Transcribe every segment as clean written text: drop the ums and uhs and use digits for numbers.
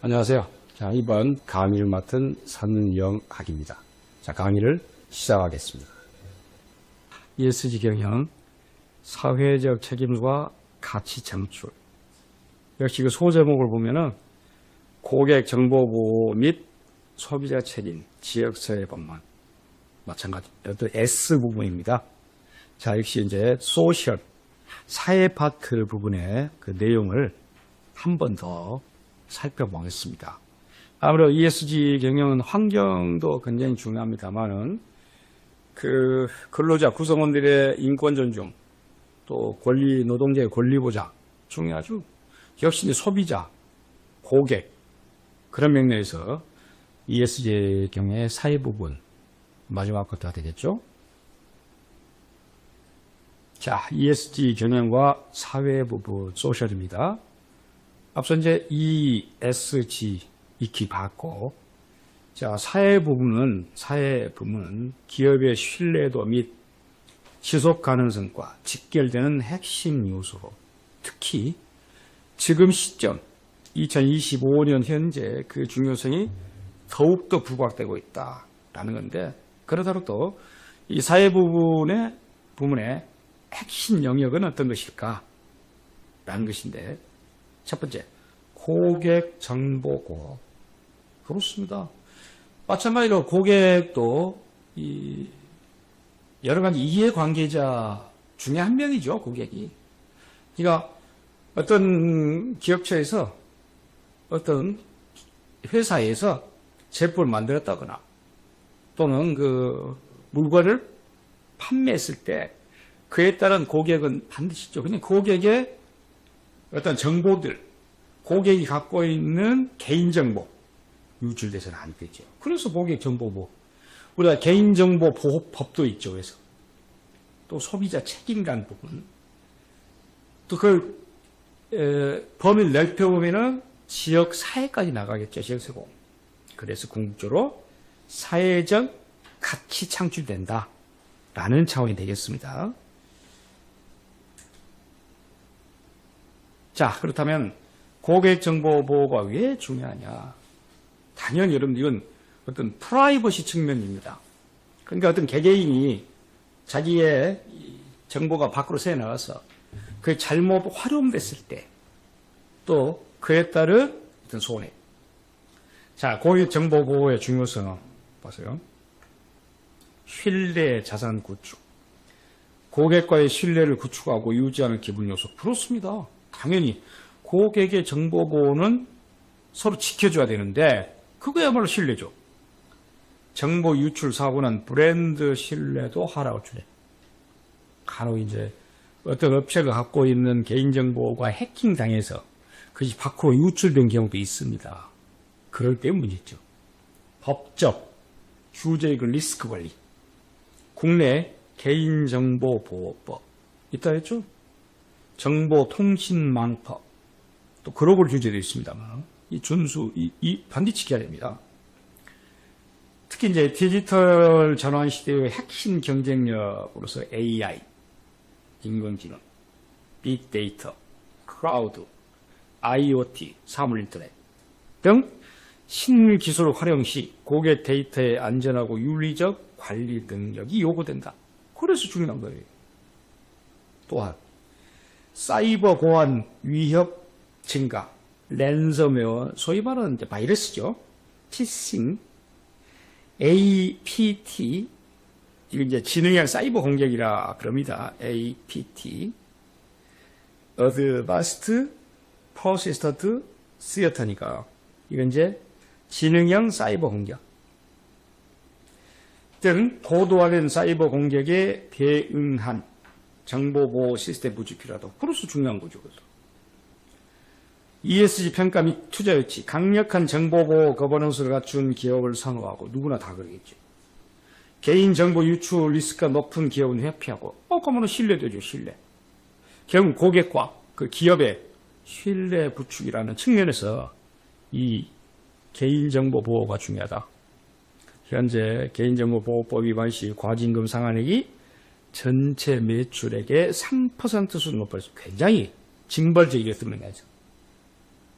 안녕하세요. 자, 이번 강의를 맡은 선영학입니다. 자, 강의를 시작하겠습니다. ESG 경영, 사회적 책임과 가치 창출. 역시 그 소제목을 보면은 고객 정보 보호 및 소비자 책임, 지역사회 법만. 마찬가지. 어떤 S 부분입니다. 자, 역시 이제 소셜, 사회 파트 부분의 그 내용을 한 번 더 살펴보겠습니다. 아무래도 ESG 경영은 환경도 굉장히 중요합니다만은 그 근로자 구성원들의 인권 존중, 또 권리 노동자의 권리 보장 중요하죠. 역시 이제 소비자, 고객 그런 맥락에서 ESG 경영의 사회 부분 마지막 것도 되겠죠. 자, ESG 경영과 사회 부분 소셜입니다. 앞서 이제 ESG 익히 봤고, 자, 사회 부분은 기업의 신뢰도 및 지속 가능성과 직결되는 핵심 요소로 특히 지금 시점 2025년 현재 그 중요성이 더욱더 부각되고 있다라는 건데, 그러더라도 이 사회 부분의 핵심 영역은 어떤 것일까? 라는 것인데, 첫 번째, 고객 정보 보호. 그렇습니다. 마찬가지로 고객도 여러 가지 이해관계자 중에 한 명이죠, 고객이. 그러니까 어떤 기업체에서 어떤 회사에서 제품을 만들었다거나 또는 그 물건을 판매했을 때 그에 따른 고객은 반드시 있죠. 그냥 고객의 어떤 정보들, 고객이 갖고 있는 개인정보 유출돼서는 안 되죠. 그래서 고객정보보, 우리가 개인정보보호법도 있죠. 그래서 또 소비자 책임이라는 부분, 또 그 범위를 넓혀보면은 지역 사회까지 나가겠죠. 지역세고. 그래서 궁극적으로 사회적 가치 창출된다라는 차원이 되겠습니다. 자, 그렇다면 고객 정보 보호가 왜 중요하냐? 당연히 여러분들 이건 어떤 프라이버시 측면입니다. 그러니까 어떤 개개인이 자기의 정보가 밖으로 새 나가서 그게 잘못 활용됐을 때 또 그에 따른 어떤 손해. 자, 고객 정보 보호의 중요성은 보세요. 신뢰 자산 구축. 고객과의 신뢰를 구축하고 유지하는 기본 요소. 그렇습니다. 당연히 고객의 정보 보호는 서로 지켜줘야 되는데 그거야말로 신뢰죠. 정보 유출 사고는 브랜드 신뢰도 하락을 주네. 간혹 이제 어떤 업체가 갖고 있는 개인정보가 해킹당해서 그것이 밖으로 유출된 경우도 있습니다. 그럴 때 문제죠. 법적, 규제의 리스크 관리, 국내 개인정보보호법 있다 했죠. 정보통신망법, 또 글로벌 규제도 있습니다만, 이 준수, 반드시 지켜야 됩니다. 특히 이제 디지털 전환 시대의 핵심 경쟁력으로서 AI, 인공지능, 빅데이터, 클라우드, IoT, 사물인터넷 등 신기술 활용 시 고객 데이터의 안전하고 윤리적 관리 능력이 요구된다. 그래서 중요한 거예요. 또한 사이버 보안 위협 증가, 랜섬웨어, 소위 말하는 이제 바이러스죠. 피싱, APT, 이거 이제 지능형 사이버 공격이라 그럽니다. APT, Advanced Persistent Threat니까 이건 이제 지능형 사이버 공격 등 고도화된 사이버 공격에 대응한 정보보호 시스템 구축이 필요하다. 그래서 중요한 거죠. ESG 평가 및 투자 유치, 강력한 정보보호 거버넌스를 갖춘 기업을 선호하고 누구나 다 그러겠죠. 개인정보 유출 리스크가 높은 기업은 회피하고 그러면 신뢰되죠. 신뢰. 결국 고객과 그 기업의 신뢰 구축이라는 측면에서 이 개인정보 보호가 중요하다. 현재 개인정보보호법 위반 시 과징금 상한액이 전체 매출액의 3% 수준 높아서 굉장히 징벌적이게 쓰는 거죠.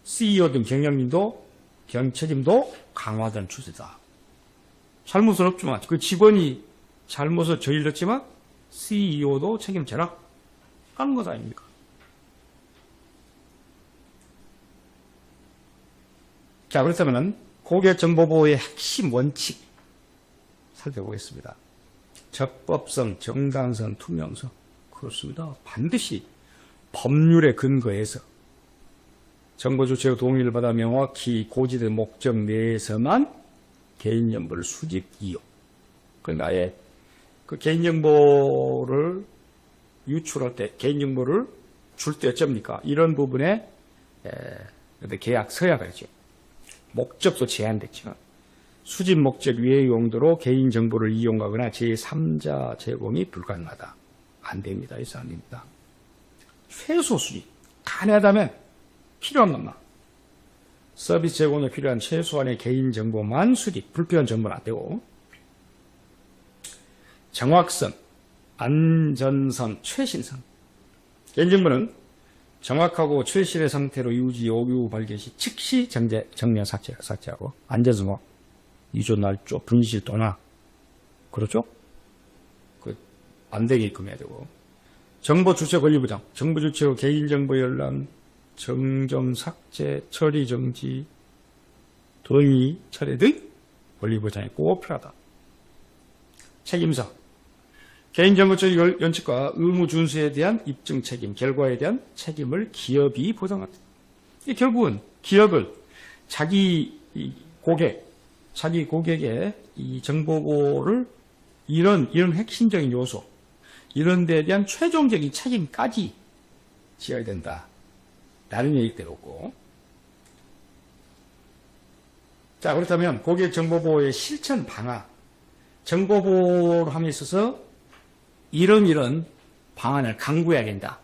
CEO 등 경영진도 책임도 강화되는 추세다. 잘못은 없지만 그 직원이 잘못을 저질렀지만 CEO도 책임져라 하는 것 아닙니까? 자, 그렇다면 고객정보보호의 핵심 원칙 살펴보겠습니다. 적법성, 정당성, 투명성. 그렇습니다. 반드시 법률에 근거해서 정보주체의 동의를 받아 명확히 고지된 목적 내에서만 개인정보를 수집, 이용. 그러니까 아예 그 개인정보를 유출할 때, 개인정보를 줄 때 어쩝니까? 이런 부분에 계약 서약을 했죠. 목적도 제한됐죠. 수집 목적 외의 용도로 개인정보를 이용하거나 제3자 제공이 불가능하다. 안 됩니다. 이 사안입니다. 최소 수집. 가능하다면 필요한 것만. 서비스 제공에 필요한 최소한의 개인정보만 수집. 불필요한 정보는 안 되고. 정확성, 안전성, 최신성. 개인정보는 정확하고 최신의 상태로 유지, 요구 발견 시 즉시 정면 삭제하고 안전성, 유조 날조, 분실 또나 그렇죠? 안 되게끔 해야 되고 정보 주체 권리 보장, 정보 주체의 개인정보 열람, 정정 삭제, 처리 정지, 동의 철회 등 권리 보장이 꼭 필요하다. 책임성, 개인정보적 원칙과 의무 준수에 대한 입증 책임, 결과에 대한 책임을 기업이 보장한다. 결국은 기업을 자기 고객의 이 정보를 이런 핵심적인 요소, 이런 데에 대한 최종적인 책임까지 지어야 된다. 라는 얘기대로고. 자, 그렇다면 고객 정보보호의 실천 방안, 정보보호를 함에 있어서 이런 방안을 강구해야 된다.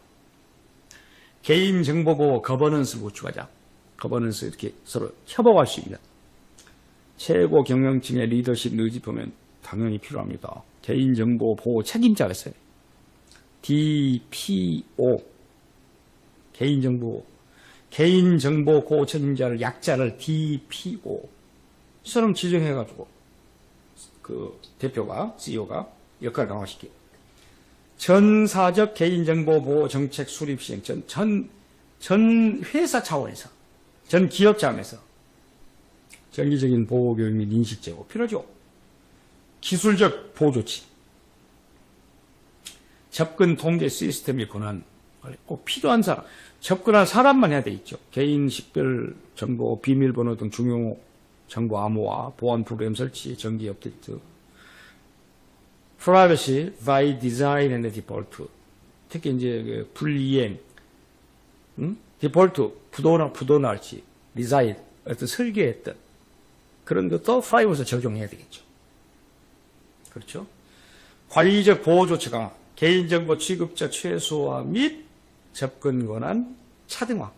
개인정보보호 거버넌스를 구축하자. 거버넌스 이렇게 서로 협업할 수 있는 최고 경영층의 리더십 의지 보면 당연히 필요합니다. 개인정보 보호 책임자가 있어요. DPO 개인정보 보호 책임자를 약자를 DPO 이 사람 지정해가지고 그 대표가 CEO가 역할을 강화시키고 전사적 개인정보 보호 정책 수립 시행 전 회사 차원에서 전 기업 차원에서 정기적인 보호 교육 및 인식 제고 필요하죠. 기술적 보호 조치, 접근 통제 시스템의 권한, 꼭 필요한 사람, 접근할 사람만 해야 돼 있죠. 개인 식별 정보, 비밀번호 등 중요 정보 암호화, 보안 프로그램 설치, 정기 업데이트, privacy by design and default. 특히 이제 그 불이행, 디폴트, 부도날지, 디자인, 어떤 설계했던 그런 것도 프라이버시에 적용해야 되겠죠. 그렇죠? 관리적 보호 조치가 개인정보 취급자 최소화 및 접근 권한 차등화.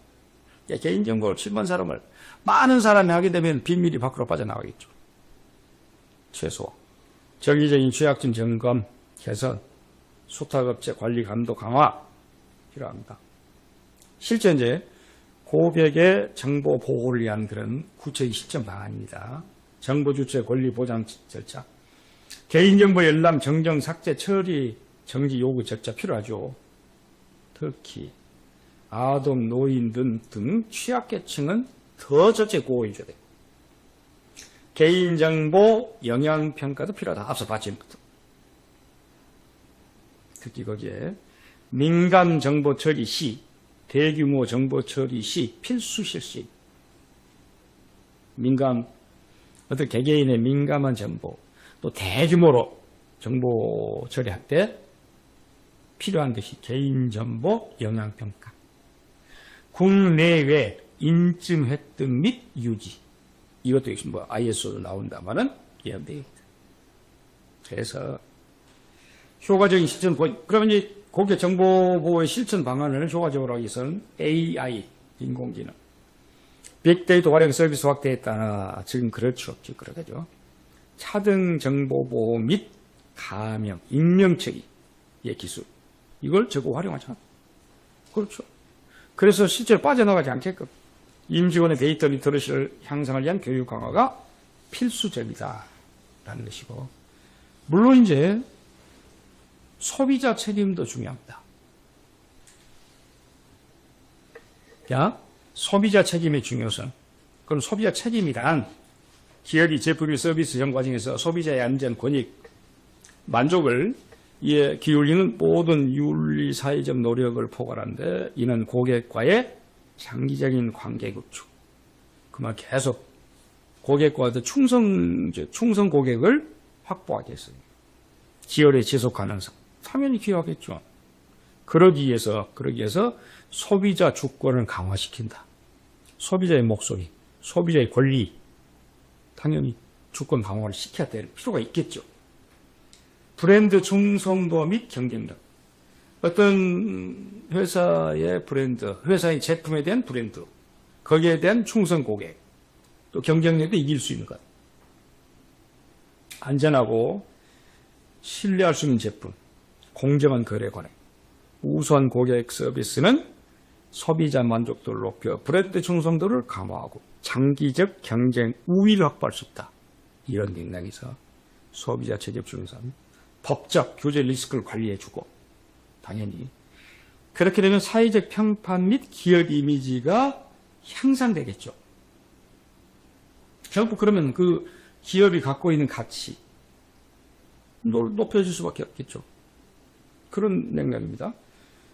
개인정보를 침범한 사람을 많은 사람이 하게 되면 비밀이 밖으로 빠져나가겠죠. 최소화. 정기적인 취약점 점검, 개선, 수탁업체 관리 감독 강화 필요합니다. 실제 이제 고객의 정보 보호를 위한 그런 구체적인 실천 방안입니다. 정보 주체 권리 보장 절차, 개인정보 열람, 정정, 삭제, 처리, 정지 요구 절차 필요하죠. 특히 아동, 노인 등 취약계층은 더 절제 보호해줘야 돼요. 개인정보 영향평가도 필요하다. 앞서 봤지부터. 특히 거기에 민감 정보 처리 시, 대규모 정보 처리 시 필수 실시. 어떤 개개인의 민감한 정보, 또 대규모로 정보 처리할 때 필요한 것이 개인정보 영향평가. 국내외 인증 획득 및 유지. 이것도 역시 ISO도 나온다마는 예언되겠다. 그래서 효과적인 실천, 그러면 이제 고객 정보 보호의 실천 방안을 효과적으로 하기 위해서는 AI, 인공지능, 빅데이터 활용 서비스 확대에 따라 지금 그럴 수 없지, 그러겠죠. 차등 정보 보호 및 가명, 익명처리의 기술, 이걸 적극 활용하자. 그렇죠. 그래서 실제로 빠져나가지 않게끔 임직원의 데이터 리터러시를 향상을 위한 교육 강화가 필수적이다 라는 것이고, 물론 이제 소비자 책임도 중요합니다. 야, 소비자 책임의 중요성. 그럼 소비자 책임이란 기업이 제품이 서비스 형 과정에서 소비자의 안전, 권익, 만족을 이에 기울이는 모든 윤리 사회적 노력을 포괄하는데, 이는 고객과의 장기적인 관계 구축. 그만 계속 고객과의 충성 고객을 확보하기 위해서입니다. 기업의 지속 가능성. 당연히 기여하겠죠. 그러기 위해서 소비자 주권을 강화시킨다. 소비자의 목소리, 소비자의 권리, 당연히 주권 강화를 시켜야 될 필요가 있겠죠. 브랜드 충성도 및 경쟁력. 어떤 회사의 브랜드, 회사의 제품에 대한 브랜드, 거기에 대한 충성 고객, 또 경쟁력도 이길 수 있는 것. 안전하고 신뢰할 수 있는 제품, 공정한 거래 관행, 우수한 고객 서비스는 소비자 만족도를 높여 브랜드 충성도를 강화하고 장기적 경쟁 우위를 확보할 수 있다. 이런 맥락에서 소비자 책임 중요성, 법적 규제 리스크를 관리해주고, 당연히 그렇게 되면 사회적 평판 및 기업 이미지가 향상되겠죠. 결국 그러면 그 기업이 갖고 있는 가치 높여줄 수밖에 없겠죠. 그런 맥락입니다.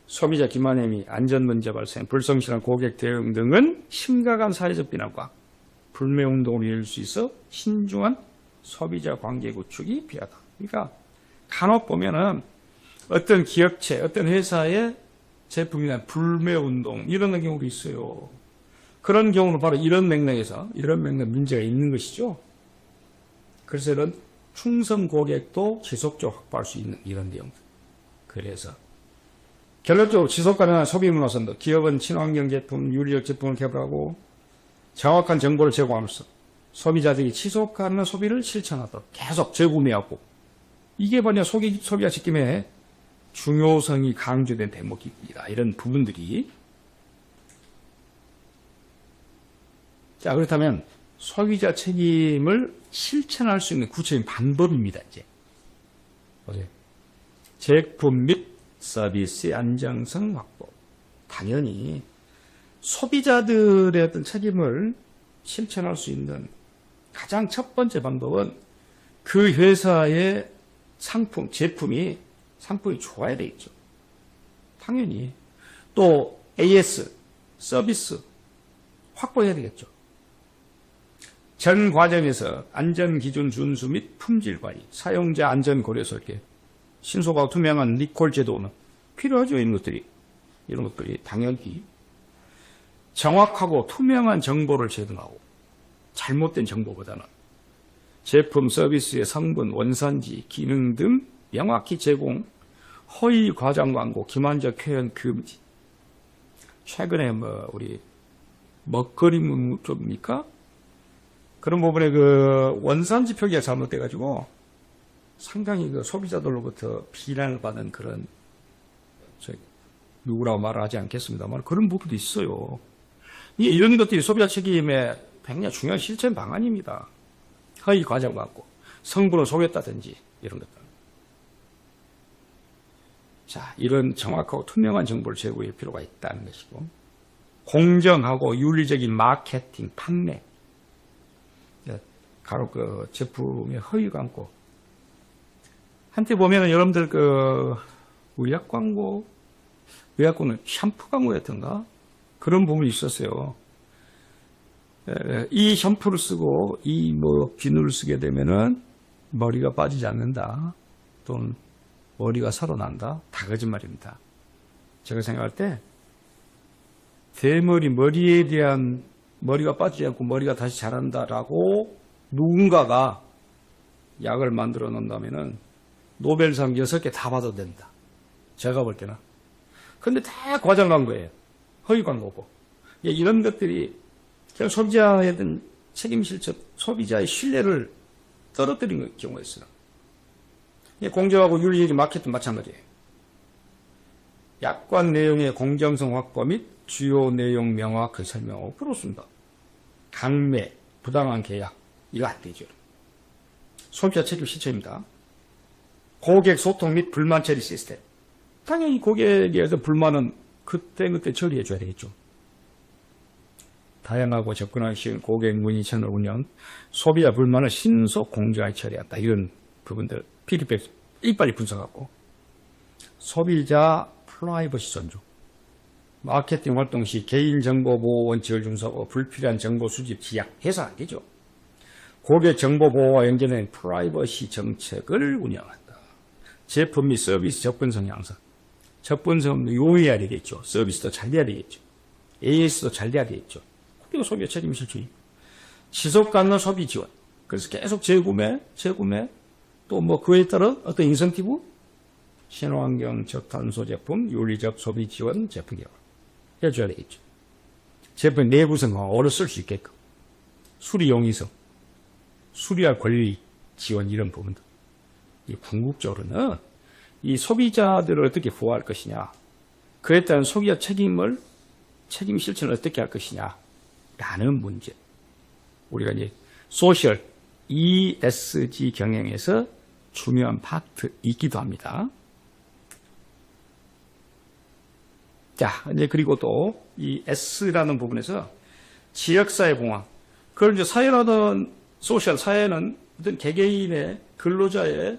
소비자 기만회 및 안전 문제 발생, 불성실한 고객 대응 등은 심각한 사회적 비난과 불매운동을 이룰 수 있어 신중한 소비자 관계 구축이 필요하다. 그러니까 간혹 보면은 어떤 기업체, 어떤 회사의 제품이나 불매운동 이런 경우도 있어요. 그런 경우는 바로 이런 맥락 문제가 있는 것이죠. 그래서 이런 충성 고객도 지속적으로 확보할 수 있는 이런 내용들. 그래서 결론적으로 지속 가능한 소비 문화 선도, 기업은 친환경 제품, 유리적 제품을 개발하고 정확한 정보를 제공하면서 소비자들이 지속 가능한 소비를 실천하도록 계속 재구매하고, 이게 바로 소비자 책임의 중요성이 강조된 대목입니다. 이런 부분들이. 자, 그렇다면 소비자 책임을 실천할 수 있는 구체적인 방법입니다. 이제 보세요. 제품 및 서비스의 안정성 확보. 당연히 소비자들의 어떤 책임을 실천할 수 있는 가장 첫 번째 방법은 그 회사의 상품이 좋아야 되겠죠. 당연히. 또 AS, 서비스 확보해야 되겠죠. 전 과정에서 안전기준 준수 및 품질 관리, 사용자 안전 고려 설계, 신속하고 투명한 리콜 제도는 필요하죠. 이런 것들이 당연히 정확하고 투명한 정보를 제공하고, 잘못된 정보보다는 제품, 서비스의 성분, 원산지, 기능 등 명확히 제공, 허위 과장 광고, 기만적 표현 금지. 최근에 우리 먹거리 쪽입니까? 그런 부분에 그 원산지 표기가 잘못돼가지고 상당히 그 소비자들로부터 비난을 받는 그런, 누구라고 말을 하지 않겠습니다만 그런 부분도 있어요. 이런 것들이 소비자 책임의 굉장히 중요한 실천 방안입니다. 허위 과장 광고, 성분을 속였다든지 이런 것들. 자, 이런 정확하고 투명한 정보를 제공할 필요가 있다는 것이고, 공정하고 윤리적인 마케팅, 판매. 가로 그 제품의 허위 광고. 한때 보면은 여러분들 그 의약 광고는 샴푸 광고였던가? 그런 부분이 있었어요. 이 샴푸를 쓰고 이 비누를 쓰게 되면은 머리가 빠지지 않는다. 또는 머리가 살아난다. 다 거짓말입니다. 제가 생각할 때 머리에 대한 머리가 빠지지 않고 머리가 다시 자란다라고 누군가가 약을 만들어 놓는다면은 노벨상 6개 다 받아도 된다. 제가 볼 때는. 근데 다 과장한 거예요. 허위 광고고. 이런 것들이 그냥 소비자에 대한 책임 실천, 소비자의 신뢰를 떨어뜨리는 경우가 있어요. 공정하고 윤리적인 마케팅 마찬가지예요. 약관 내용의 공정성 확보 및 주요 내용 명확하게 설명하고 그렇습니다. 강매, 부당한 계약 이거 안 되죠. 소비자 책임 실천입니다. 고객 소통 및 불만 처리 시스템. 당연히 고객에 대해서 불만은 그때 처리해 줘야 되겠죠. 다양하고 접근하기 쉬운 고객 문의 채널 운영, 소비자 불만을 신속 공정하게 처리한다. 이런 부분들 피드백 빨리 분석하고, 소비자 프라이버시 존중, 마케팅 활동 시 개인정보 보호 원칙을 준수하고 불필요한 정보 수집 지약 해서 안 되죠. 고객 정보 보호와 연계된 프라이버시 정책을 운영한다. 제품 및 서비스 접근성 향상. 접근성도 요해야 되겠죠. 서비스도 잘 돼야 되겠죠. AS도 잘 돼야 되겠죠. 그리고 소비자 책임 실천이. 지속 가능한 소비 지원. 그래서 계속 재구매, 또 뭐 그에 따른 어떤 인센티브, 친환경 저탄소 제품, 윤리적 소비 지원 제품 개발 해줘야 되겠죠. 제품 내구성 오래 쓸 수 있게끔, 수리 용이성, 수리할 권리 지원 이런 부분들. 이 궁극적으로는 이 소비자들을 어떻게 보호할 것이냐, 그에 따른 소비자 책임 실천을 어떻게 할 것이냐라는 문제. 우리가 이제 소셜 ESG 경영에서 중요한 파트이기도 합니다. 자, 이제 그리고 또 이 S라는 부분에서 지역사회 공헌. 그걸 이제 사회라든 소셜 사회는 어떤 개개인의 근로자의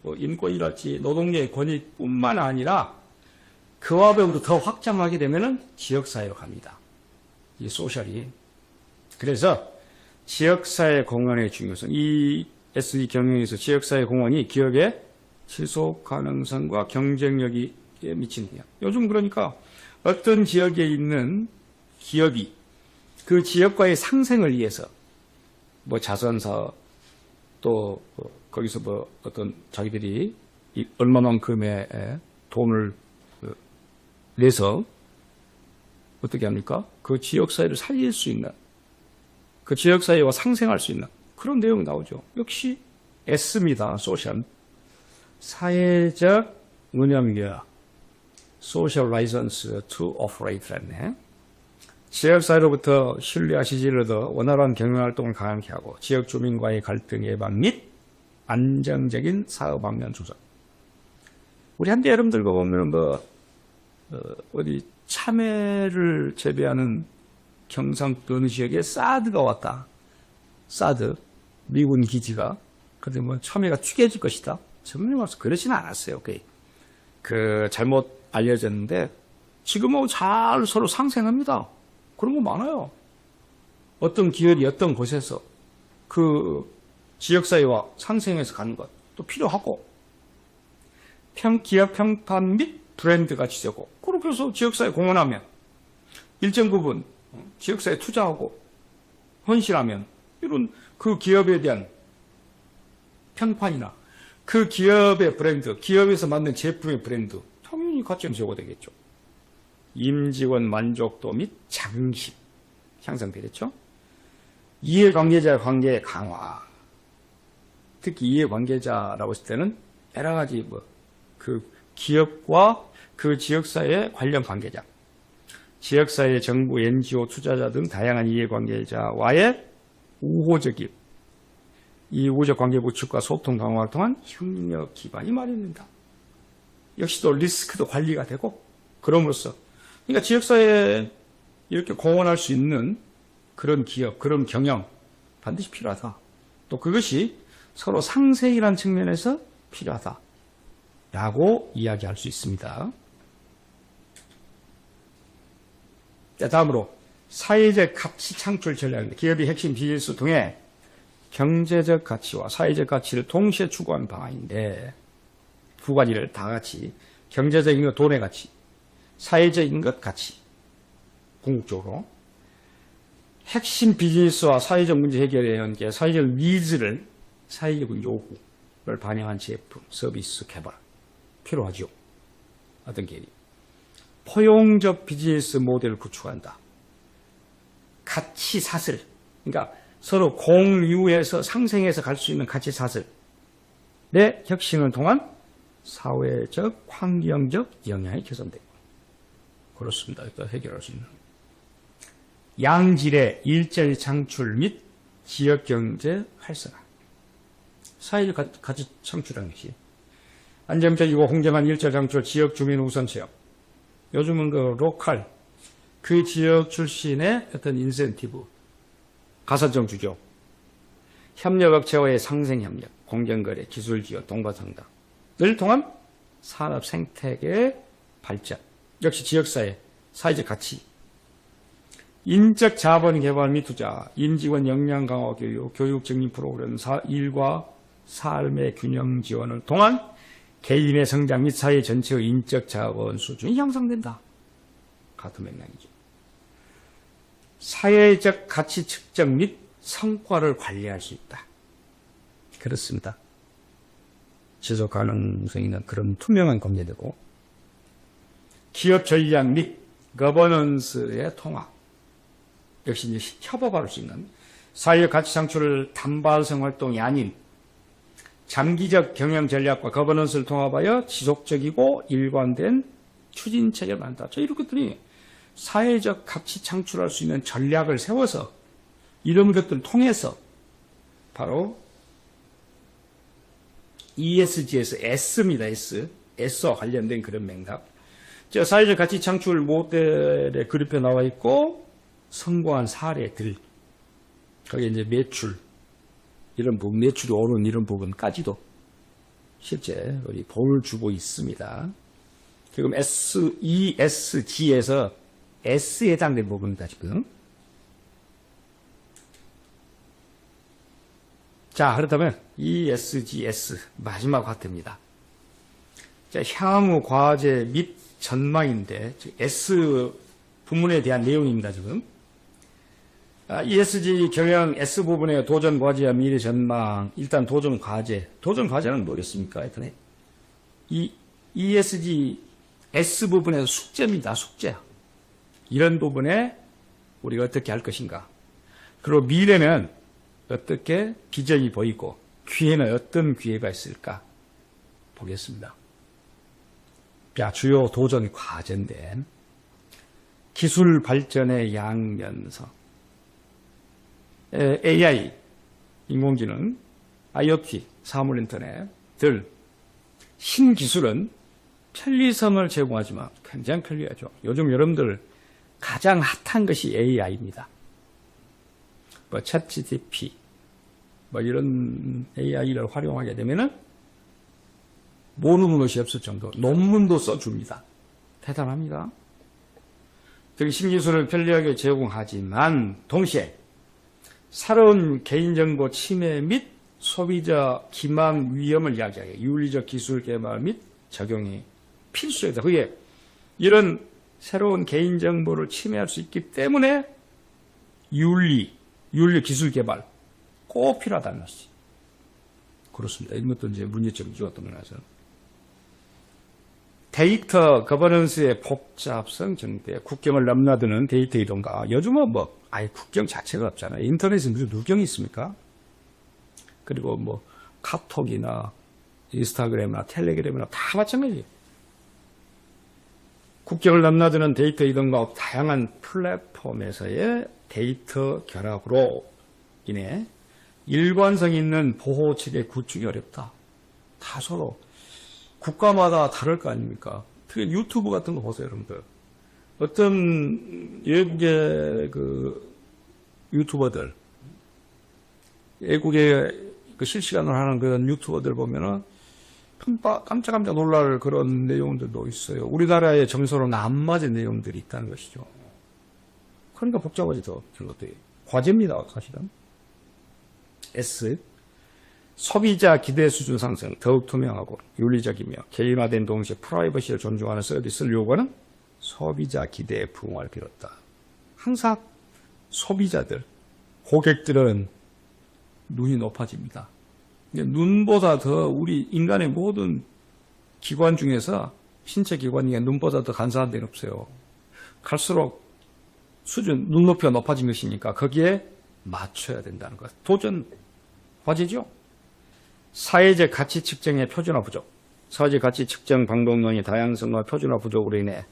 인권이랄지 노동력의 권익뿐만 아니라 그와 더불어 더 확장하게 되면은 지역사회로 갑니다. 이 소셜이. 그래서 지역사회 공헌의 중요성. 이 SE 경영에서 지역사회 공헌이 기업의 지속 가능성과 경쟁력에 미치는 영향. 요즘 그러니까 어떤 지역에 있는 기업이 그 지역과의 상생을 위해서 뭐 자선사업 또 거기서 뭐 어떤 자기들이 얼마만큼의 돈을 내서 어떻게 합니까? 그 지역사회를 살릴 수 있는, 그 지역사회와 상생할 수 있는 그런 내용이 나오죠. 역시 S입니다. 소셜. 사회적 뭐냐면 소셜 라이선스 투 오퍼레이트라네. 지역사회로부터 신뢰와 지지를 얻어 원활한 경영활동을 가능케 하고 지역 주민과의 갈등 예방 및 안정적인 사업 방면 조성. 우리 한때 여러분들 보면 어디 참외를 재배하는 경상도 어느 지역에 사드가 왔다. 사드 미군 기지가. 근데 뭐 참외가 튀겨질 것이다. 전문에 와서 그러지는 않았어요. 그 잘못 알려졌는데 지금하고 잘 서로 상생합니다. 그런 거 많아요. 어떤 기업이 어떤 곳에서 그 지역사회와 상생해서 가는 것도 필요하고, 기업 평판 및 브랜드 가치 제고, 그렇게 해서 지역사회 공헌하면 일정 부분 지역사회에 투자하고 헌신하면 이런 그 기업에 대한 평판이나 그 기업의 브랜드, 기업에서 만든 제품의 브랜드 당연히 가치는 제고되겠죠. 임직원 만족도 및 자긍심 향상되겠죠. 이해관계자 관계 강화. 특히 이해관계자라고 했을 때는 여러 가지 그 기업과 그 지역사회 관련 관계자, 지역사회, 정부, NGO, 투자자 등 다양한 이해관계자와의 우호적인 이 우호적 관계 구축과 소통 강화를 통한 협력 기반이 마련된다. 역시 또 리스크도 관리가 되고, 그럼으로써 그러니까 지역사회에 이렇게 공헌할 수 있는 그런 기업, 그런 경영 반드시 필요하다. 또 그것이 서로 상생이라는 측면에서 필요하다라고 이야기할 수 있습니다. 자, 다음으로 사회적 가치 창출 전략입니다. 기업이 핵심 비즈니스를 통해 경제적 가치와 사회적 가치를 동시에 추구하는 방안인데, 두 가지를 다 같이, 경제적인 것 돈의 가치, 사회적인 것 가치, 궁극적으로 핵심 비즈니스와 사회적 문제 해결에 연계 사회적 니즈를, 사회적 요구를 반영한 제품, 서비스 개발 필요하죠. 어떤 계획이 포용적 비즈니스 모델을 구축한다. 가치 사슬, 그러니까 서로 공유해서 상생해서 갈 수 있는 가치 사슬의 혁신을 통한 사회적, 환경적 영향이 개선되고, 그렇습니다. 일단 해결할 수 있는. 양질의 일자리 창출 및 지역경제 활성화. 사회적 가치 창출하는 것이. 안정적이고 공정한 일자리 창출, 지역 주민 우선 취업. 요즘은 그 로컬, 그 지역 출신의 어떤 인센티브, 가산점 주죠. 협력업체와의 상생협력, 공정거래, 기술지원, 동반상담을 통한 산업 생태계의 발전. 역시 지역사회, 사회적 가치. 인적 자본 개발 및 투자, 임직원 역량 강화 교육, 교육 증진 프로그램, 일과 삶의 균형 지원을 통한 개인의 성장 및 사회 전체의 인적 자본 수준이 향상된다. 같은 맥락이죠. 사회적 가치 측정 및 성과를 관리할 수 있다. 그렇습니다. 지속 가능성 있는 그런 투명한 검열되고, 기업 전략 및 거버넌스의 통합. 역시 이제 협업할 수 있는 사회적 가치 창출을 단발성 활동이 아닌 장기적 경영 전략과 거버넌스를 통합하여 지속적이고 일관된 추진체계를 만든다. 자, 이런 것들이 사회적 가치 창출할 수 있는 전략을 세워서 이런 것들을 통해서 바로 ESG에서 S입니다. S와 관련된 그런 맥락. 자, 사회적 가치 창출 모델에 그룹에 나와 있고 성공한 사례들. 거기에 이제 매출, 이런 부분, 매출이 오른 이런 부분까지도 실제 우리 보여주고 있습니다. 지금 ESG에서 S에 해당된 부분입니다, 지금. 자, 그렇다면 ESGS 마지막 과태입니다. 자, 향후 과제 및 전망인데 S 부문에 대한 내용입니다, 지금. ESG 경영 S 부분의 도전 과제와 미래 전망. 일단 도전 과제. 도전 과제는 뭐겠습니까? 하여튼 이 ESG S 부분에서 숙제입니다. 숙제. 이런 부분에 우리가 어떻게 할 것인가. 그리고 미래는 어떻게 비전이 보이고 기회는 어떤 기회가 있을까 보겠습니다. 자, 주요 도전 과제인데 기술 발전의 양면성, AI, 인공지능, IoT, 사물인터넷 들 신기술은 편리성을 제공하지만 굉장히 편리하죠. 요즘 여러분들 가장 핫한 것이 AI입니다. 뭐 챗GPT, 뭐 이런 AI를 활용하게 되면은 모르는 것이 없을 정도. 논문도 써줍니다. 대단합니다. 즉 신기술을 편리하게 제공하지만 동시에 새로운 개인정보 침해 및 소비자 기망 위험을 이야기하게 윤리적 기술 개발 및 적용이 필수이다. 그게 이런 새로운 개인정보를 침해할 수 있기 때문에 윤리 기술 개발 꼭 필요하다는 것이. 그렇습니다. 이런 것도 이제 문제점이죠. 어떤 면에서. 데이터 거버넌스의 복잡성 정대, 국경을 넘나드는 데이터 이동과 요즘은 뭐 아예 국경 자체가 없잖아요. 인터넷에 무슨 누경이 있습니까? 그리고 뭐 카톡이나 인스타그램이나 텔레그램이나 다 마찬가지예요. 국경을 넘나드는 데이터 이동과 다양한 플랫폼에서의 데이터 결합으로 인해 일관성 있는 보호체계 구축이 어렵다. 다 서로 국가마다 다를 거 아닙니까? 특히 유튜브 같은 거 보세요, 여러분들. 어떤 외국의 그 유튜버들, 외국의 그 실시간으로 하는 그런 유튜버들 보면은 깜짝깜짝 놀랄 그런 내용들도 있어요. 우리나라의 정서로는 안 맞은 내용들이 있다는 것이죠. 그러니까 복잡하지도 그런 것들이. 과제입니다, 사실은. S. 소비자 기대 수준 상승, 더욱 투명하고 윤리적이며 개인화된 동시에 프라이버시를 존중하는 서비스를 요구하는 소비자 기대에 부응할 필요가 있다. 항상 소비자들, 고객들은 눈이 높아집니다. 눈보다 더 우리 인간의 모든 기관 중에서 신체 기관 중에 눈보다 더 간사한 데는 없어요. 갈수록 수준, 눈높이가 높아진 것이니까 거기에 맞춰야 된다는 것. 도전 과제죠. 사회적 가치 측정의 표준화 부족. 사회적 가치 측정 방법론의 다양성과 표준화 부족으로 인해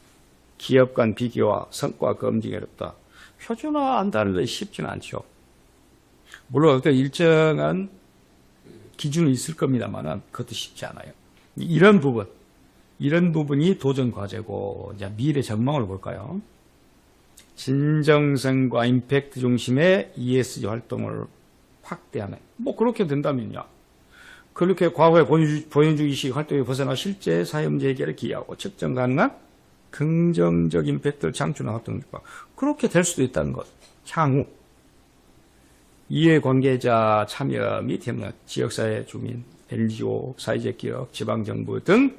기업 간 비교와 성과 검증이 어렵다. 표준화한다는 것이 쉽지는 않죠. 물론 그 일정한 기준은 있을 겁니다만 그것도 쉽지 않아요. 이런 부분이 도전 과제고, 이제 미래 전망을 볼까요? 진정성과 임팩트 중심의 ESG 활동을 확대하는. 뭐 그렇게 된다면요. 그렇게 과거의 본인주의식 활동에 벗어나 실제 사회문제 해결에 기여하고 측정 가능한 긍정적 임팩트를 창출하는 활동과 그렇게 될 수도 있다는 것. 향후 이해관계자 참여 및 협력, 지역사회 주민, NGO, 사회적 기업, 지방정부 등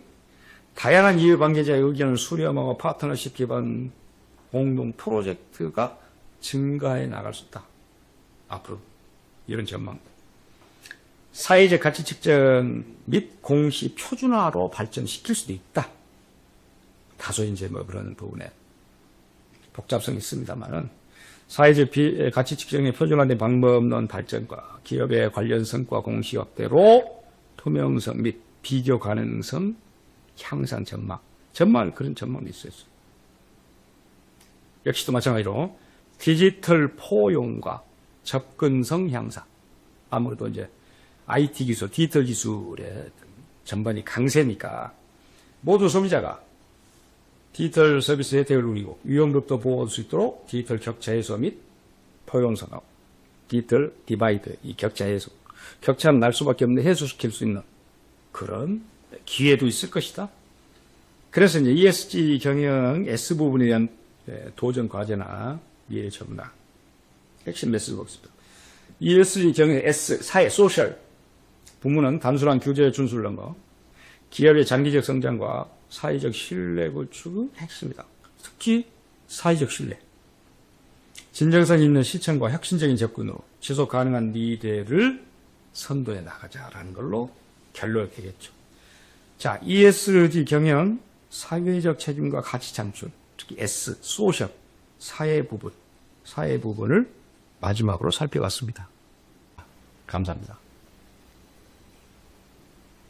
다양한 이해관계자의 의견을 수렴하고 파트너십 기반 공동 프로젝트가 증가해 나갈 수 있다. 앞으로 이런 전망. 사회적 가치 측정 및 공시 표준화로 발전시킬 수도 있다. 다소 이제 뭐 그런 부분에 복잡성이 있습니다만은 사회적 가치 측정의 표준화된 방법론 발전과 기업의 관련 성과 공시 확대로 투명성 및 비교 가능성 향상 전망 그런 전망도 있었어요. 역시도 마찬가지로 디지털 포용과 접근성 향상. 아무래도 이제 IT 기술, 디지털 기술의 전반이 강세니까 모두 소비자가 디지털 서비스 혜택을 누리고 위험력도 보호할 수 있도록 디지털 격차 해소 및 포용성하고 디지털 디바이드, 이 격차 해소, 격차는 날 수밖에 없는데 해소시킬 수 있는 그런 기회도 있을 것이다. 그래서 이제 ESG 경영 S 부분에 대한 도전 과제나 미래 전망. 핵심 메시지 보겠습니다. ESG 경영 S, 사회, 소셜 부문은 단순한 규제에 준수하는 것, 기업의 장기적 성장과 사회적 신뢰 구축은 핵심이다. 특히 사회적 신뢰. 진정성 있는 실천과 혁신적인 접근으로 지속 가능한 미래를 선도해 나가자라는 걸로 결론을 내겠죠. 자, ESG 경영, 사회적 책임과 가치 창출, 특히 S, 소셜, 사회 부분을 마지막으로 살펴봤습니다. 감사합니다.